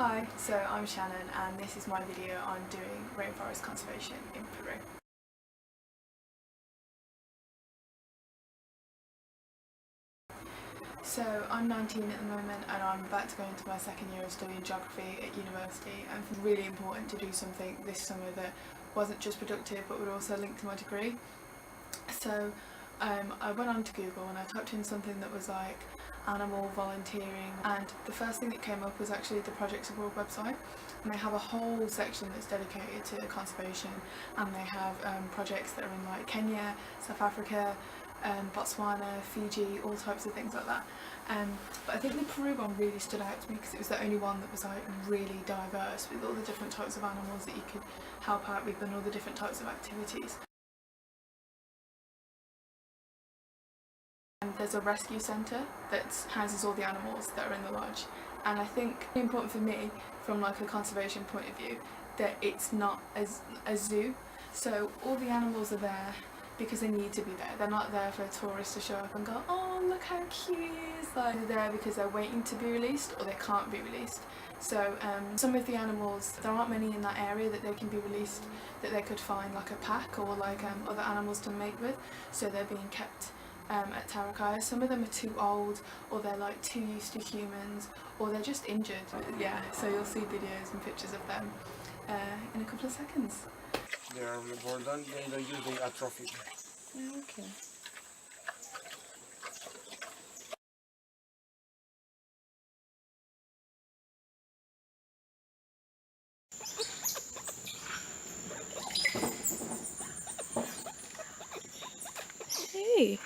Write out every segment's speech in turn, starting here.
Hi, so I'm Shannon and this is my video on doing rainforest conservation in Peru. So I'm 19 at the moment and I'm about to go into my second year of studying geography at university, and it's really important to do something this summer that wasn't just productive but would also link to my degree. So I went on to Google and I typed in something that was like animal volunteering, and the first thing that came up was actually the Projects Abroad website, and they have a whole section that's dedicated to conservation, and they have projects that are in like Kenya, South Africa, Botswana, Fiji, all types of things like that. But I think the Peru one really stood out to me because it was the only one that was like really diverse with all the different types of animals that you could help out with and all the different types of activities. There's a rescue centre that houses all the animals that are in the lodge, and I think it's important for me from like a conservation point of view that it's not a zoo. So all the animals are there because they need to be there. They're not there for tourists to show up and go, oh look how cute he is. Like, they're there because they're waiting to be released or they can't be released. So some of the animals, there aren't many in that area that they can be released, that they could find like a pack or like other animals to mate with, so they're being kept at Tarakaya. Some of them are too old, or they're like too used to humans, or they're just injured. Yeah, so you'll see videos and pictures of them in a couple of seconds. They are reborn, they usually atrophy. Okay. Hey.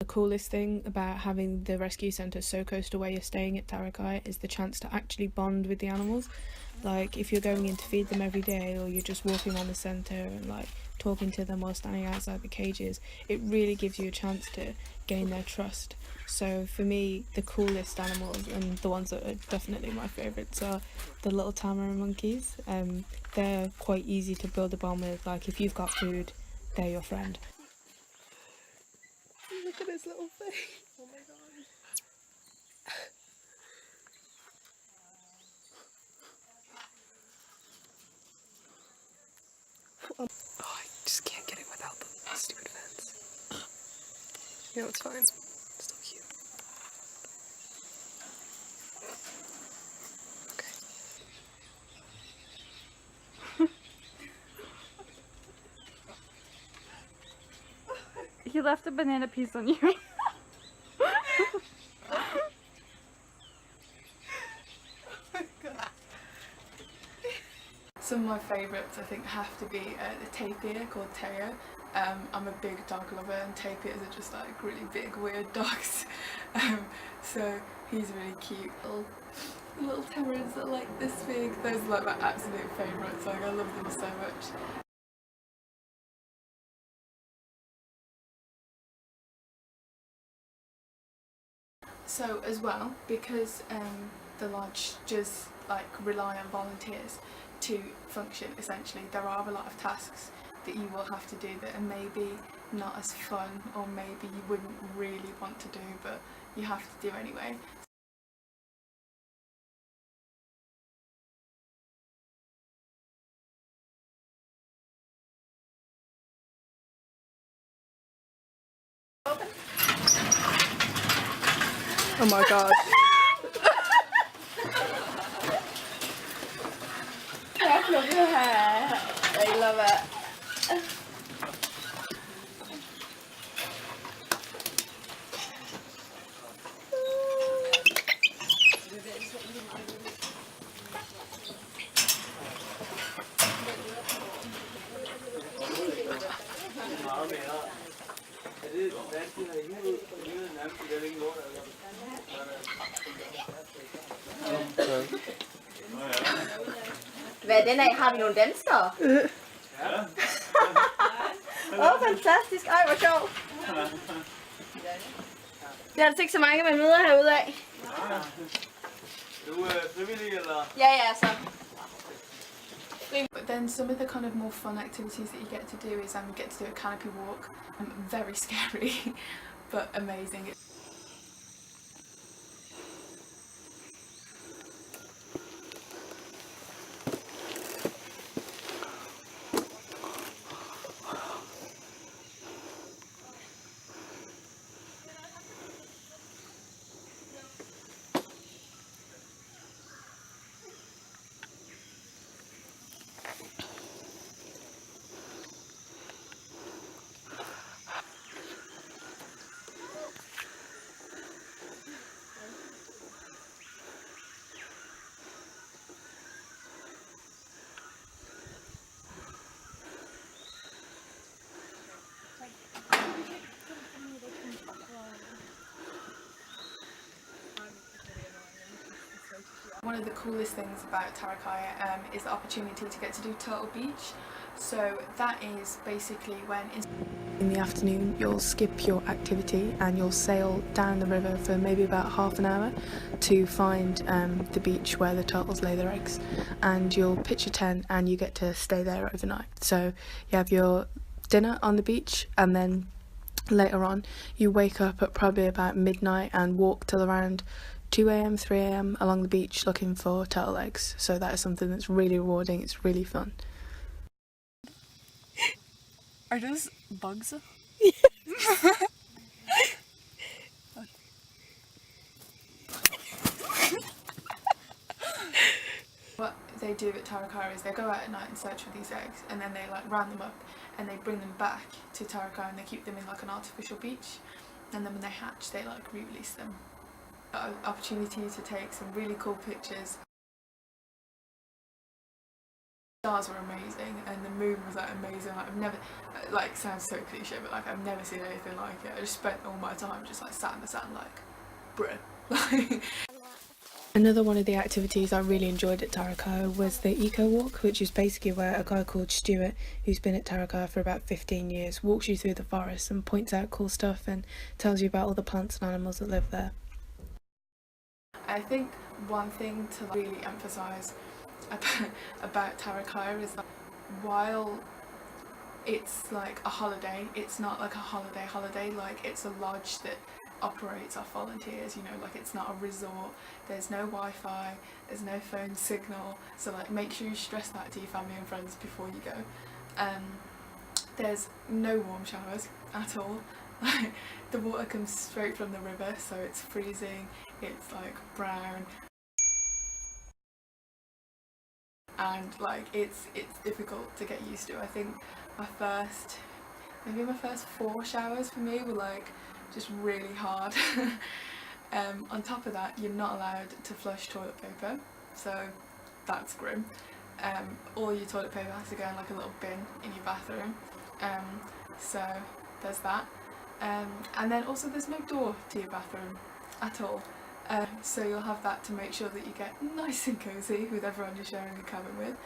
The coolest thing about having the rescue centre so close to where you're staying at Tarakaya is the chance to actually bond with the animals. Like if you're going in to feed them every day, or you're just walking around the centre and like talking to them or standing outside the cages, it really gives you a chance to gain their trust. So for me, the coolest animals and the ones that are definitely my favourites are the little tamarin monkeys. They're quite easy to build a bond with. Like if you've got food, they're your friend. Look at his little face. Oh my god. Oh, I just can't get it without the stupid fence. You know, it's fine. It's still cute. Okay. He left a banana piece on you. Some of my favourites I think have to be the tapir called Teo. I'm a big dog lover, and tapirs are just like really big weird dogs. So he's really cute. Little tamarins that are like this big. Those are like my absolute favourites. Like I love them so much. So as well, because the lodge just like rely on volunteers to function essentially, there are a lot of tasks that you will have to do that are maybe not as fun, or maybe you wouldn't really want to do but you have to do anyway. Oh my god. I love your hair. I love it. Det er Hvad, den af? Har vi nogle danskere? Fantastisk. Ej, hvor sjovt. Det er altså ikke så mange, man møder herude af. Du er frivillig, eller? Ja, så. But then some of the kind of more fun activities that you get to do is you get to do a canopy walk. Very scary, but amazing. One of the coolest things about Tarakaya is the opportunity to get to do Turtle Beach. So that is basically when in the afternoon you'll skip your activity and you'll sail down the river for maybe about half an hour to find the beach where the turtles lay their eggs, and you'll pitch a tent and you get to stay there overnight. So you have your dinner on the beach, and then later on you wake up at probably about midnight and walk till around 2 a.m, 3 a.m. along the beach looking for turtle eggs. So that is something that's really rewarding, it's really fun. Are those bugs? What they do at Tarakaya is they go out at night and search for these eggs, and then they like round them up and they bring them back to Tarakaya and they keep them in like an artificial beach, and then when they hatch they like re-release them. Opportunity to take some really cool pictures. Stars were amazing and the moon was like amazing. Like I've never, like sounds so cliche, but like I've never seen anything like it. I just spent all my time just like sat in the sand like, bruh. Another one of the activities I really enjoyed at Tarakaya was the Eco Walk, which is basically where a guy called Stuart, who's been at Tarakaya for about 15 years, walks you through the forest and points out cool stuff and tells you about all the plants and animals that live there. I think one thing to really emphasise about Tarakaya is that while it's like a holiday, it's not like a holiday, like it's a lodge that operates off volunteers, you know, like it's not a resort, there's no Wi-Fi, there's no phone signal, so like make sure you stress that to your family and friends before you go. There's no warm showers at all. The water comes straight from the river, so it's freezing, it's like brown, and like it's difficult to get used to. I think maybe my first 4 showers for me were like just really hard. On top of that, you're not allowed to flush toilet paper, so that's grim. All your toilet paper has to go in like a little bin in your bathroom, so there's that. And then also there's no door to your bathroom at all, so you'll have that to make sure that you get nice and cosy with everyone you're sharing a cabin with.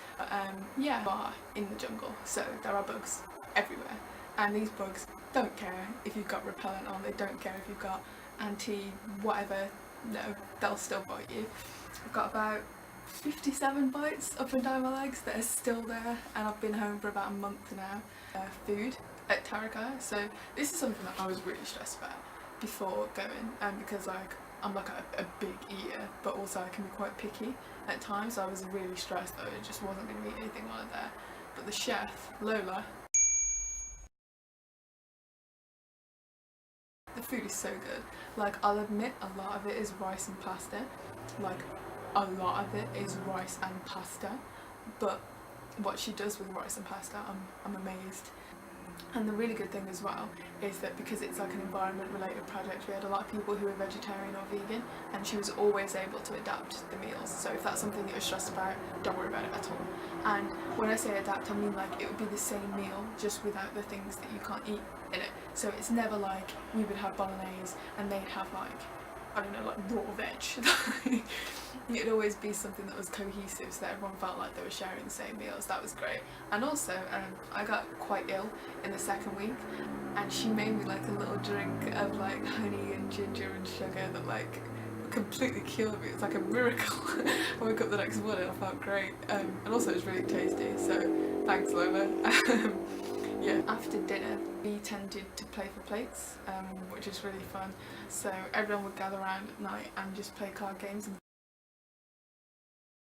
Yeah, you are in the jungle, so there are bugs everywhere, and these bugs don't care if you've got repellent on, they don't care if you've got anti-whatever, no, they'll still bite you. I've got about 57 bites up and down my legs that are still there, and I've been home for about a month now. Food at Tarakaya, so this is something that I was really stressed about before going, because like I'm like a big eater, but also I can be quite picky at times, so I was really stressed that I just wasn't going to eat anything while there. But the chef, Lola, the food is so good. Like I'll admit a lot of it is rice and pasta, like a lot of it is rice and pasta, but what she does with rice and pasta, I'm amazed. And the really good thing as well is that because it's like an environment related project, we had a lot of people who were vegetarian or vegan, and she was always able to adapt the meals. So if that's something that you're stressed about, don't worry about it at all. And when I say adapt, I mean like it would be the same meal just without the things that you can't eat in it. So it's never like we would have bolognese and they'd have like, I don't know, like raw veg. it'd always be something that was cohesive so that everyone felt like they were sharing the same meals. That was great. And also I got quite ill in the second week, and she made me like a little drink of like honey and ginger and sugar that like completely cured me. It's like a miracle. I woke up the next morning, I felt great, and also it was really tasty, so thanks Lola. Yeah, after dinner we tended to play for plates, which is really fun. So everyone would gather around at night and just play card games, and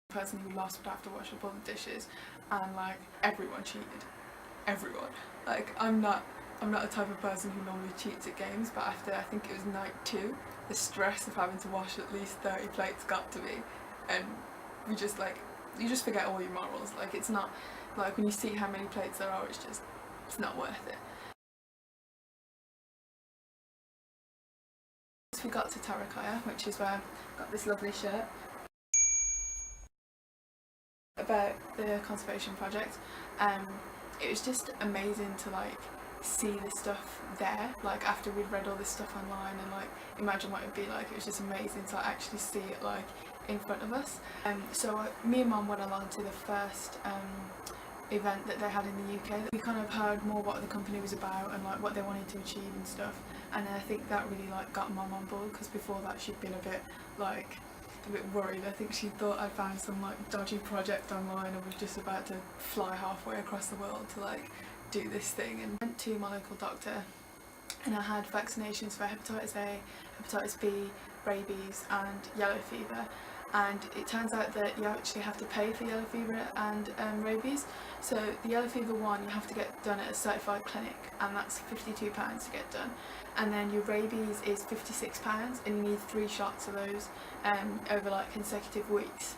the person who lost would have to wash up all the dishes, and like everyone cheated. Everyone. Like I'm not a type of person who normally cheats at games, but after I think it was night 2, the stress of having to wash at least 30 plates got to me, and you just forget all your morals. Like it's not like when you see how many plates there are, it's not worth it. So we got to Tarakaya, which is where I got this lovely shirt about the conservation project. It was just amazing to like see the stuff there, like after we'd read all this stuff online, and like imagine what it would be like. It was just amazing to actually see it like in front of us. So me and Mum went along to the first event that they had in the UK. We kind of heard more what the company was about and like what they wanted to achieve and stuff, and I think that really like got Mum on board, because before that she'd been a bit worried. I think she thought I found some like dodgy project online and was just about to fly halfway across the world to like do this thing. And I went to my local doctor and I had vaccinations for hepatitis A, hepatitis B, rabies and yellow fever, and it turns out that you actually have to pay for yellow fever and rabies. So the yellow fever one you have to get done at a certified clinic, and that's £52 to get done, and then your rabies is £56, and you need 3 shots of those over like consecutive weeks.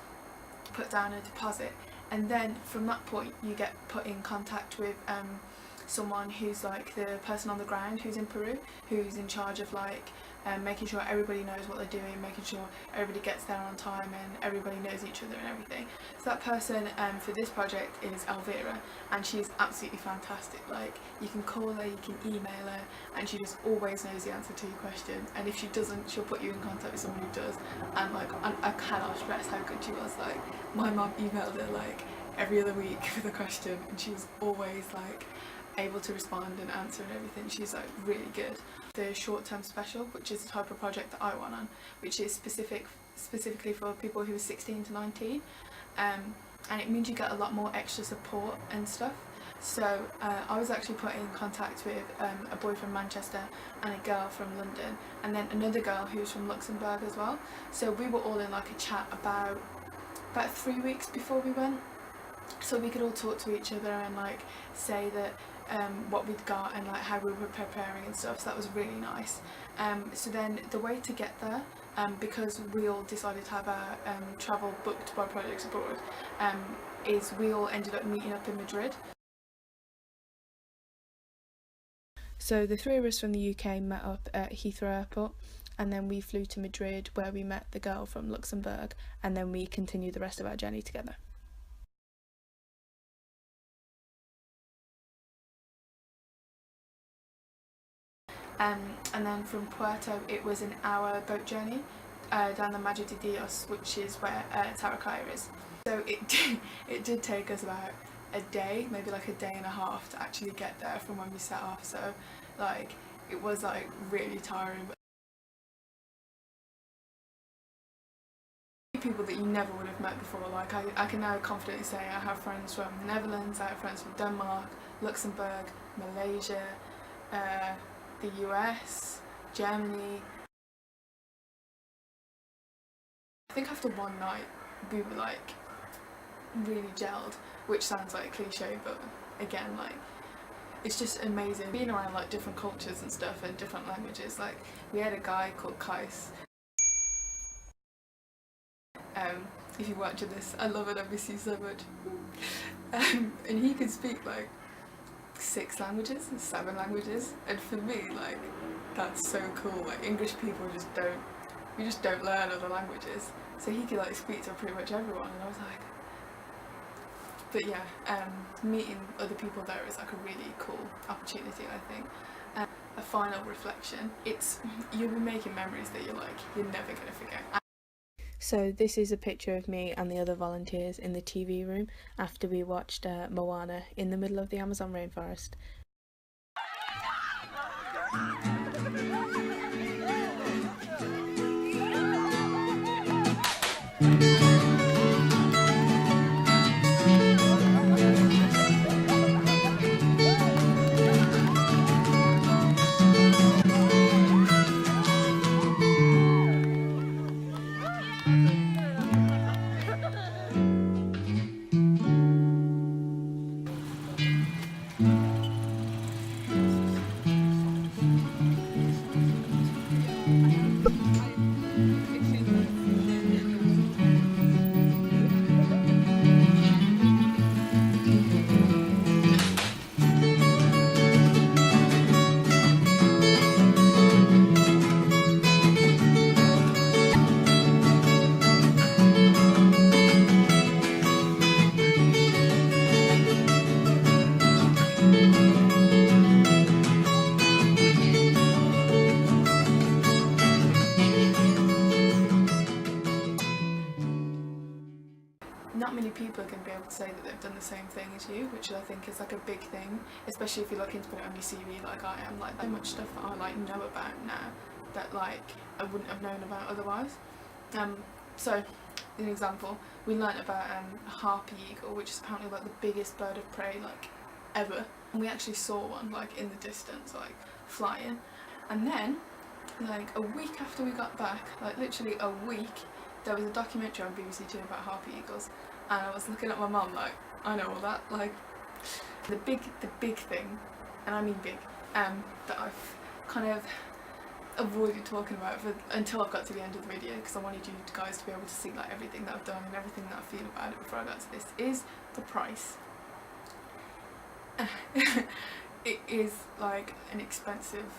Put down a deposit, and then from that point you get put in contact with someone who's like the person on the ground who's in Peru, who's in charge of like making sure everybody knows what they're doing, making sure everybody gets there on time and everybody knows each other and everything. So that person for this project is Elvira, and she's absolutely fantastic. Like you can call her, you can email her, and she just always knows the answer to your question, and if she doesn't, she'll put you in contact with someone who does. And like I cannot stress how good she was. Like my mum emailed her like every other week with a question, and she was always like able to respond and answer and everything. She's like really good. The short-term special, which is the type of project that I went on, which is specifically for people who are 16 to 19, and it means you get a lot more extra support and stuff. So I was actually put in contact with a boy from Manchester and a girl from London, and then another girl who's from Luxembourg as well. So we were all in like a chat about 3 weeks before we went, so we could all talk to each other and like say that what we'd got and like how we were preparing and stuff. So that was really nice. So then the way to get there, because we all decided to have our travel booked by Projects Abroad, is we all ended up meeting up in Madrid. So the 3 of us from the UK met up at Heathrow Airport, and then we flew to Madrid where we met the girl from Luxembourg, and then we continued the rest of our journey together. And then from Puerto it was an hour boat journey down the Madre de Dios, which is where Tarakaya is. So it did take us about a day, maybe like a day and a half to actually get there from when we set off. So like it was like really tiring. People that you never would have met before. Like I can now confidently say I have friends from the Netherlands, I have friends from Denmark, Luxembourg, Malaysia, the US, Germany. I think after one night we were like really gelled, which sounds like a cliche, but again, like it's just amazing being around like different cultures and stuff and different languages. Like we had a guy called Kais. If you're watching this, I love it, I miss you so much. And he could speak like 6 languages, 7 languages, and for me, like, that's so cool. Like English people just don't learn other languages, so he could like speak to pretty much everyone, and I was like, but yeah, meeting other people there is like a really cool opportunity, I think. A final reflection, you'll be making memories that you're never gonna forget. So this is a picture of me and the other volunteers in the TV room after we watched Moana in the middle of the Amazon rainforest. Not many people are going to be able to say that they've done the same thing as you, which I think is like a big thing, especially if you're looking to put it on your CV like I am. Like, so much stuff that I like know about now that like I wouldn't have known about otherwise. So an example, we learnt about a harpy eagle, which is apparently like the biggest bird of prey like ever, and we actually saw one like in the distance, like flying. And then like a week after we got back, like literally a week, there was a documentary on BBC Two about harpy eagles, and I was looking at my mum like, I know all that. Like the big thing, and I mean big, that I've kind of avoided talking about until I've got to the end of the video, because I wanted you guys to be able to see like everything that I've done and everything that I feel about it before I got to this, is the price. It is like an expensive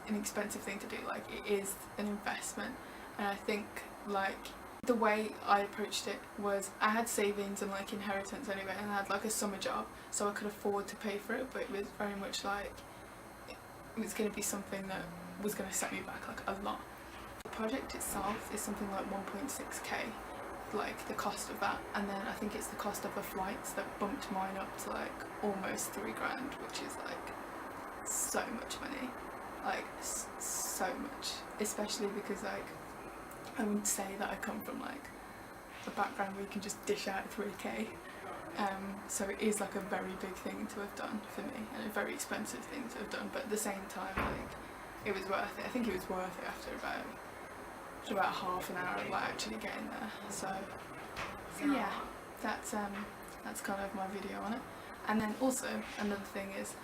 thing to do. Like, it is an investment, and I think like the way I approached it was I had savings and like inheritance anyway, and I had like a summer job, so I could afford to pay for it, but it was very much like it was going to be something that was going to set me back like a lot. The project itself is something like 1.6k, like the cost of that, and then I think it's the cost of the flights that bumped mine up to like almost £3 grand, which is like so much money, like so much, especially because like I wouldn't say that I come from like a background where you can just dish out 3k, so it is like a very big thing to have done for me, and a very expensive thing to have done, but at the same time like it was worth it. I think it was worth it after about half an hour of like actually getting there. So yeah, that's kind of my video on it. And then also another thing is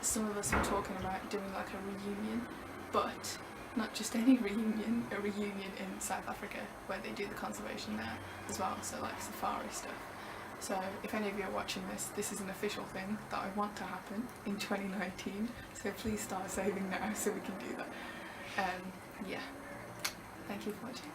some of us were talking about doing like a reunion, but not just any reunion, a reunion in South Africa where they do the conservation there as well, so like safari stuff. So if any of you are watching this, this is an official thing that I want to happen in 2019, so please start saving now so we can do that. Yeah, thank you for watching.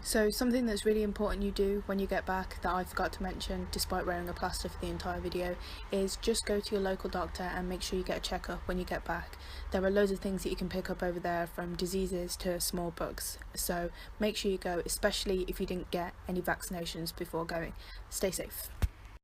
So something that's really important you do when you get back that I forgot to mention despite wearing a plaster for the entire video is just go to your local doctor and make sure you get a checkup when you get back. There are loads of things that you can pick up over there, from diseases to small bugs, so make sure you go, especially if you didn't get any vaccinations before going. Stay safe.